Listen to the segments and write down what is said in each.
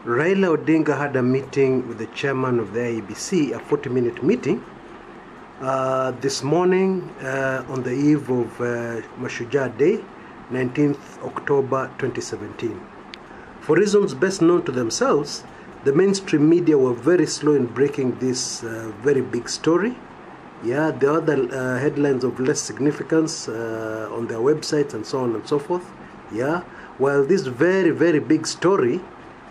Raila Odinga had a meeting with the chairman of the IEBC, a 40-minute meeting, this morning on the eve of Mashujaa Day, 19th October 2017. For reasons best known to themselves, the mainstream media were very slow in breaking this very big story. Yeah, the other headlines of less significance on their websites and so on and so forth. Yeah, while this very, very big story,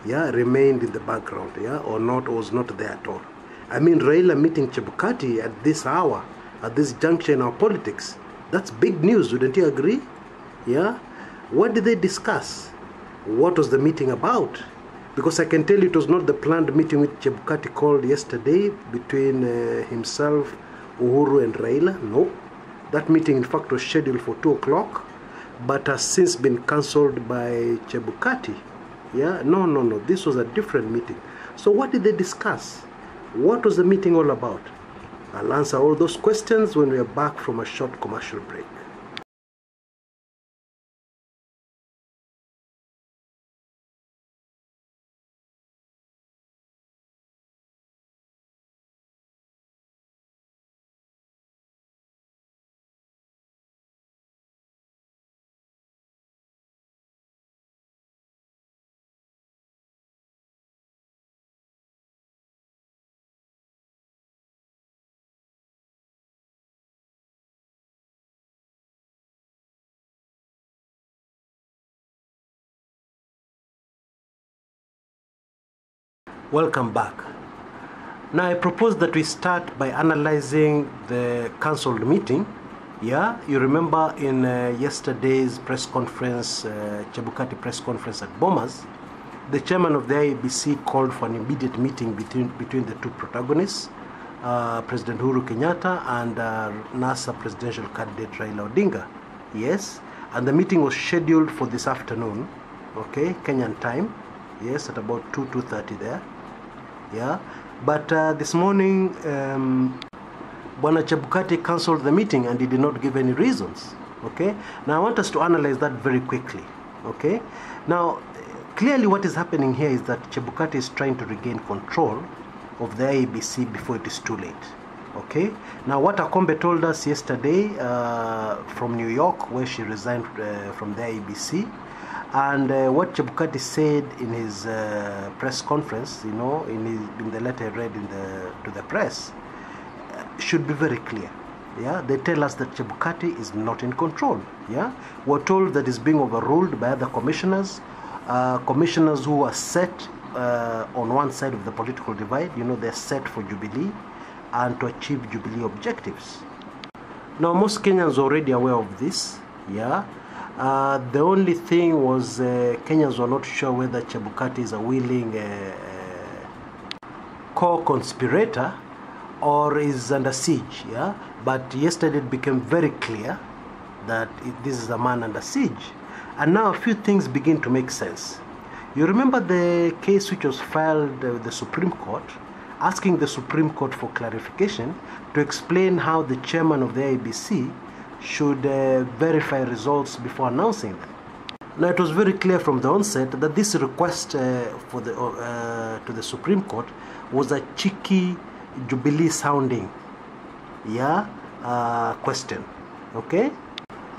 yeah, remained in the background, yeah, or was not there at all. I mean, Raila meeting Chebukati at this hour, at this juncture in our politics, that's big news, wouldn't you agree? Yeah? What did they discuss? What was the meeting about? Because I can tell you it was not the planned meeting which Chebukati called yesterday between himself, Uhuru and Raila. No. That meeting, in fact, was scheduled for 2 o'clock, but has since been cancelled by Chebukati. Yeah, no, this was a different meeting. So what did they discuss? What was the meeting all about? I'll answer all those questions when we are back from a short commercial break. Welcome back. Now I propose that we start by analyzing the cancelled meeting. Yeah, you remember in yesterday's press conference, Chebukati press conference at Bomas, the chairman of the IEBC called for an immediate meeting between the two protagonists, President Uhuru Kenyatta and NASA presidential candidate Raila Odinga. Yes, and the meeting was scheduled for this afternoon, okay, Kenyan time. Yes, at about 2:30 there. Yeah, but this morning, Bwana Chebukati cancelled the meeting and he did not give any reasons. Okay, now I want us to analyze that very quickly. Okay, now clearly what is happening here is that Chebukati is trying to regain control of the IEBC before it is too late. Okay, now what Akombe told us yesterday from New York, where she resigned from the IEBC, and what Chebukati said in his press conference, you know, in the letter read to the press, should be very clear. Yeah, they tell us that Chebukati is not in control. Yeah, we're told that it's being overruled by other commissioners, commissioners who are set on one side of the political divide. You know, they're set for Jubilee and to achieve Jubilee objectives. Now, most Kenyans are already aware of this. Yeah. The only thing was Kenyans were not sure whether Chebukati is a willing co-conspirator or is under siege. Yeah, but yesterday it became very clear that this is a man under siege, and now a few things begin to make sense. You remember the case which was filed with the Supreme Court, asking the Supreme Court for clarification to explain how the chairman of the IEBC should verify results before announcing them. Now it was very clear from the onset that this request to the Supreme Court was a cheeky Jubilee sounding, yeah, question. Okay,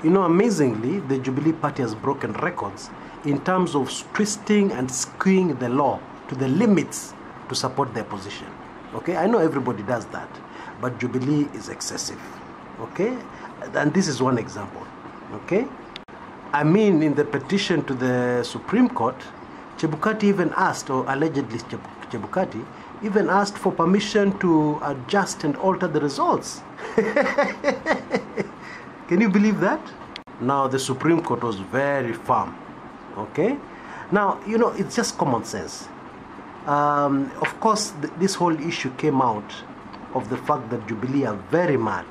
you know, amazingly, the Jubilee Party has broken records in terms of twisting and skewing the law to the limits to support their position. Okay, I know everybody does that, but Jubilee is excessive. Okay, and this is one example. Okay, I mean, in the petition to the Supreme Court, Chebukati even asked, or allegedly Chebukati even asked for permission to adjust and alter the results. Can you believe that? Now the Supreme Court was very firm. Okay, now, you know, it's just common sense. Of course, this whole issue came out of the fact that Jubilee are very mad,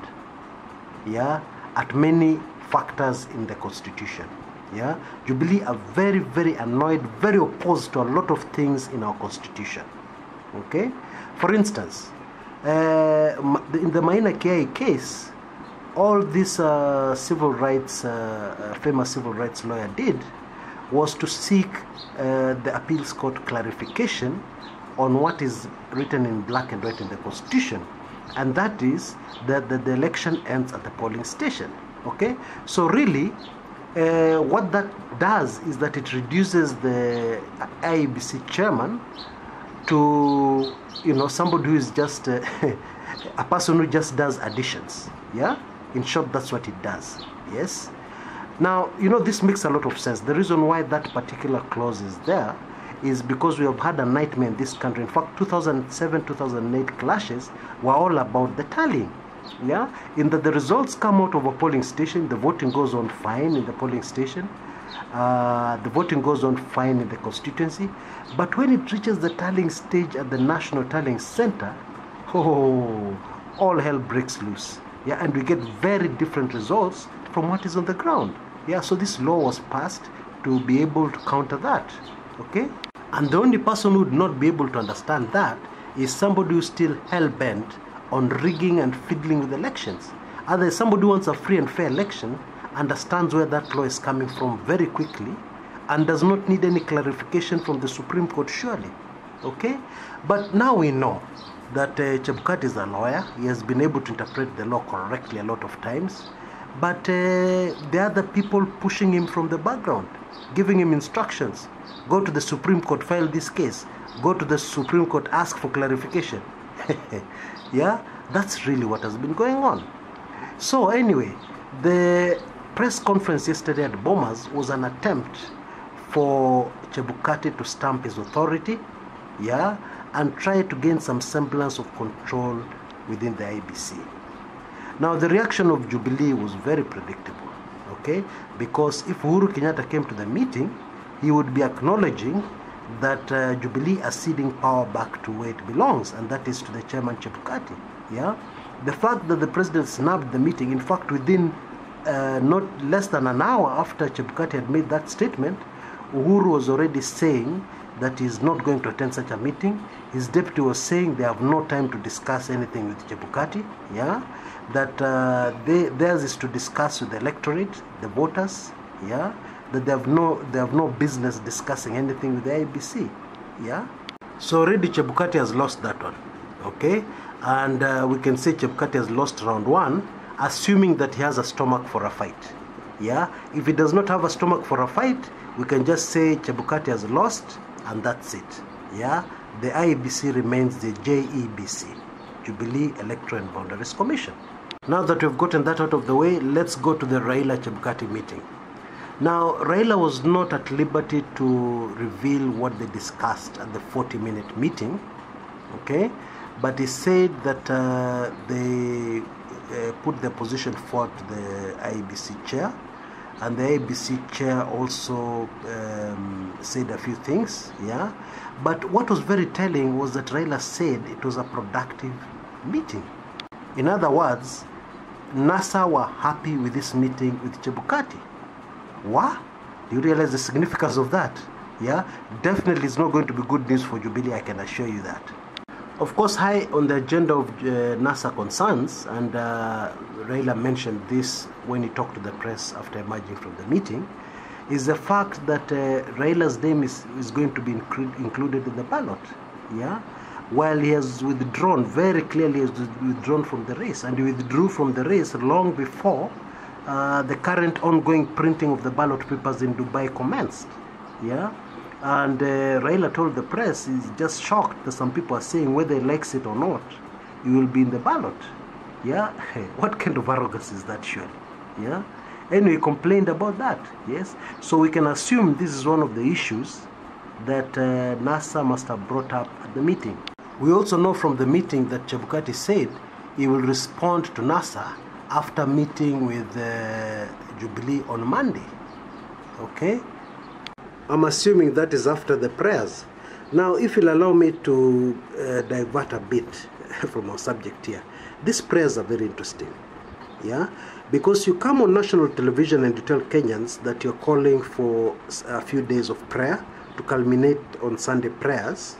yeah, at many factors in the constitution. Yeah, Jubilee are very, very annoyed, very opposed to a lot of things in our constitution. Okay, for instance, in the Maina Kiai case, all this civil rights, famous civil rights lawyer did was to seek the appeals court clarification on what is written in black and white in the Constitution, and that is that the election ends at the polling station. Okay, so really what that does is that it reduces the IEBC chairman to, you know, somebody who is just a person who just does additions. Yeah, in short, that's what it does. Yes. Now, you know, this makes a lot of sense. The reason why that particular clause is there is because we have had a nightmare in this country. In fact, 2007-2008 clashes were all about the tallying. Yeah, in that the results come out of a polling station, the voting goes on fine in the polling station, the voting goes on fine in the constituency, but when it reaches the tallying stage at the National Tallying Center, oh, all hell breaks loose. Yeah, and we get very different results from what is on the ground. Yeah, so this law was passed to be able to counter that. Okay, and the only person who would not be able to understand that is somebody who's still hell-bent on rigging and fiddling with elections. Otherwise, somebody who wants a free and fair election understands where that law is coming from very quickly and does not need any clarification from the Supreme Court, surely. Okay? But now we know that Chebukati is a lawyer. He has been able to interpret the law correctly a lot of times. But there are other people pushing him from the background, giving him instructions. Go to the Supreme Court, file this case. Go to the Supreme Court, ask for clarification. Yeah, that's really what has been going on. So anyway, the press conference yesterday at Bomas was an attempt for Chebukati to stamp his authority, yeah, and try to gain some semblance of control within the IEBC. Now, the reaction of Jubilee was very predictable, okay, because if Uhuru Kenyatta came to the meeting, he would be acknowledging that Jubilee are ceding power back to where it belongs, and that is to the chairman Chebukati. Yeah, the fact that the president snapped the meeting, in fact, within not less than an hour after Chebukati had made that statement, Uhuru was already saying that he is not going to attend such a meeting. His deputy was saying they have no time to discuss anything with Chebukati. Yeah, that theirs is to discuss with the electorate, the voters. Yeah, that they have no business discussing anything with the IEBC. Yeah, so already Chebukati has lost that one. Okay, and we can say Chebukati has lost round one, assuming that he has a stomach for a fight. Yeah, if he does not have a stomach for a fight, we can just say Chebukati has lost, and that's it. Yeah, the IEBC remains the JEBC, Jubilee Electoral and Boundaries Commission. Now that we've gotten that out of the way, let's go to the Raila Chebukati meeting. Now, Raila was not at liberty to reveal what they discussed at the 40-minute meeting, okay? But he said that they put their position forward to the IEBC chair, and the IEBC chair also said a few things, yeah? But what was very telling was that Raila said it was a productive meeting. In other words, NASA were happy with this meeting with Chebukati. What? Do you realize the significance of that? Yeah, definitely it's not going to be good news for Jubilee, I can assure you that. Of course, high on the agenda of NASA concerns, and Raila mentioned this when he talked to the press after emerging from the meeting, is the fact that Raila's name is going to be included in the ballot. Yeah, while he has withdrawn, very clearly has withdrawn from the race, and he withdrew from the race long before the current ongoing printing of the ballot papers in Dubai commenced. Yeah, and Raila told the press he's just shocked that some people are saying whether he likes it or not, he will be in the ballot. Yeah, what kind of arrogance is that, surely? Yeah, anyway, he complained about that. Yes, so we can assume this is one of the issues that NASA must have brought up at the meeting. We also know from the meeting that Chebukati said he will respond to NASA after meeting with Jubilee on Monday. Okay, I'm assuming that is after the prayers. Now, if you'll allow me to divert a bit from our subject here, these prayers are very interesting. Yeah, because you come on national television and you tell Kenyans that you're calling for a few days of prayer to culminate on Sunday prayers.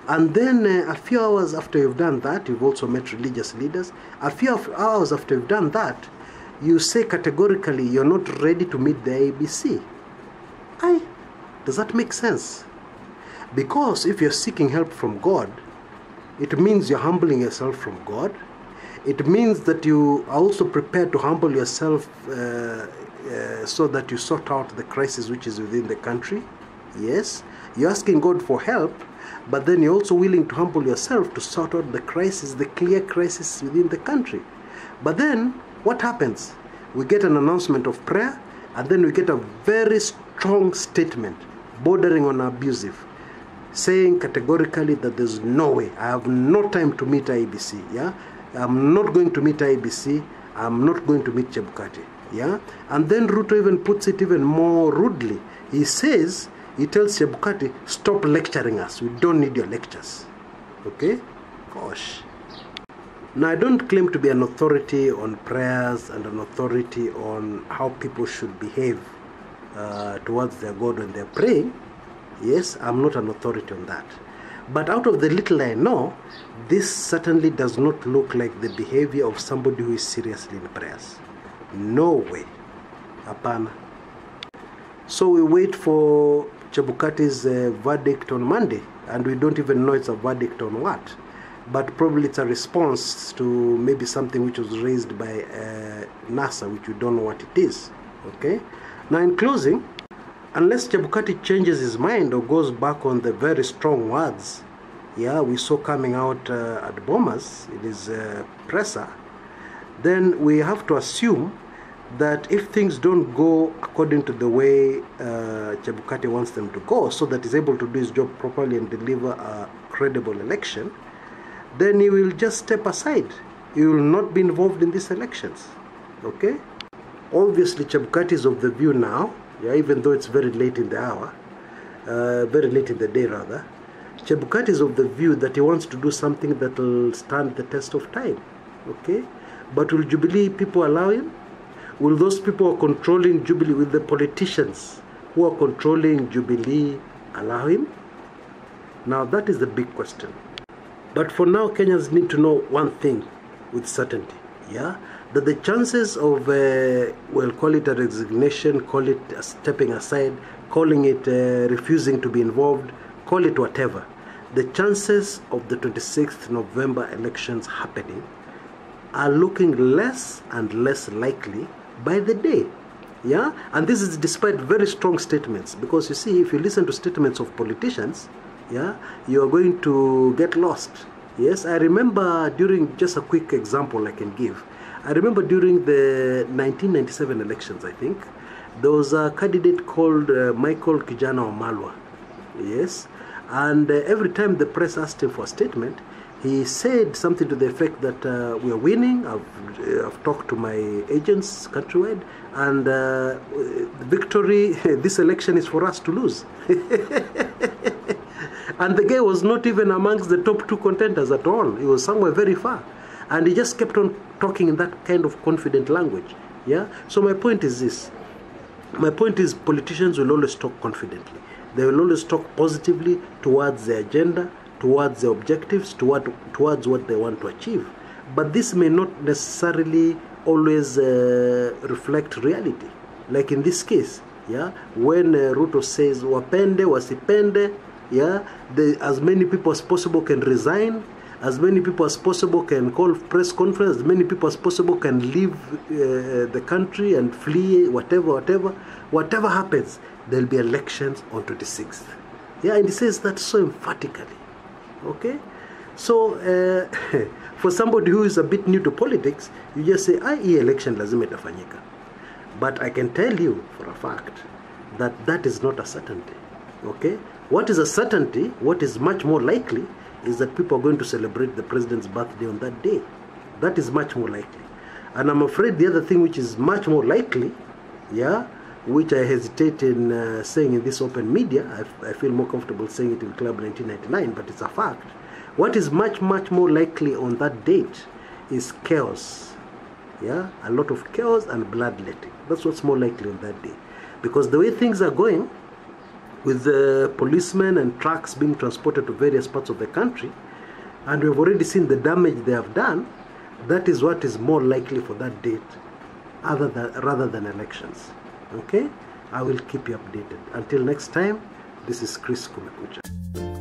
And then a few hours after you've done that, you've also met religious leaders. A few hours after you've done that, you say categorically you're not ready to meet the IEBC. Does that make sense? Because if you're seeking help from God, it means you're humbling yourself from God. It means that you are also prepared to humble yourself so that you sort out the crisis which is within the country. Yes, you're asking God for help, but then you're also willing to humble yourself to sort out the crisis, the clear crisis within the country. But then, what happens? We get an announcement of prayer, and then we get a very strong statement, bordering on abusive, saying categorically that there's no way, I have no time to meet IEBC, yeah? I'm not going to meet IEBC, I'm not going to meet Chebukati, yeah? And then Ruto even puts it even more rudely. He says, he tells Chebukati, stop lecturing us, we don't need your lectures, okay? Gosh. Now, I don't claim to be an authority on prayers and an authority on how people should behave towards their God when they're praying. Yes, I'm not an authority on that. But out of the little I know, this certainly does not look like the behavior of somebody who is seriously in prayers. No way. Hapana. So we wait for Chebukati's verdict on Monday, and we don't even know it's a verdict on what. But probably it's a response to maybe something which was raised by NASA, which we don't know what it is. Okay? Now, in closing, unless Chebukati changes his mind or goes back on the very strong words, yeah, we saw coming out at Bomas in his presser, then we have to assume that if things don't go according to the way Chebukati wants them to go, so that he's able to do his job properly and deliver a credible election, then he will just step aside. He will not be involved in these elections. Okay? Obviously, Chebukati is of the view now, yeah, even though it's very late in the hour, very late in the day rather, Chebukati is of the view that he wants to do something that will stand the test of time. Okay? But will Jubilee people allow him? Will those people who are controlling Jubilee, will the politicians who are controlling Jubilee allow him? Now that is the big question. But for now, Kenyans need to know one thing with certainty, yeah? That the chances of, we'll call it a resignation, call it a stepping aside, calling it refusing to be involved, call it whatever. The chances of the 26th November elections happening are looking less and less likely by the day, yeah? And this is despite very strong statements, because you see, if you listen to statements of politicians, yeah, you are going to get lost. Yes, I remember during, just a quick example I can give, I remember during the 1997 elections, I think, there was a candidate called Michael Kijana Omalwa. Yes, and every time the press asked him for a statement, he said something to the effect that we are winning, I've talked to my agents countrywide, and victory, this election is for us to lose. And the guy was not even amongst the top 2 contenders at all. He was somewhere very far. And he just kept on talking in that kind of confident language. Yeah? So my point is this. My point is politicians will always talk confidently. They will always talk positively towards their agenda, towards their objectives, towards what they want to achieve. But this may not necessarily always reflect reality. Like in this case, yeah, when Ruto says, wapende, wasipende, yeah, as many people as possible can resign, as many people as possible can call press conference, as many people as possible can leave the country and flee, whatever happens, there'll be elections on 26th. Yeah, and he says that so emphatically. Okay? So, for somebody who is a bit new to politics, you just say, election lazima itafanyika. But I can tell you for a fact that that is not a certainty. Okay? What is a certainty, what is much more likely, is that people are going to celebrate the president's birthday on that day. That is much more likely. And I'm afraid the other thing which is much more likely, yeah, which I hesitate in saying in this open media, I feel more comfortable saying it in Club 1999, but it's a fact. What is much, much more likely on that date is chaos. Yeah, a lot of chaos and bloodletting. That's what's more likely on that day. Because the way things are going, with the policemen and trucks being transported to various parts of the country, and we've already seen the damage they have done, that is what is more likely for that date rather than elections. Okay? I will keep you updated. Until next time, This is Chris Kumekucha.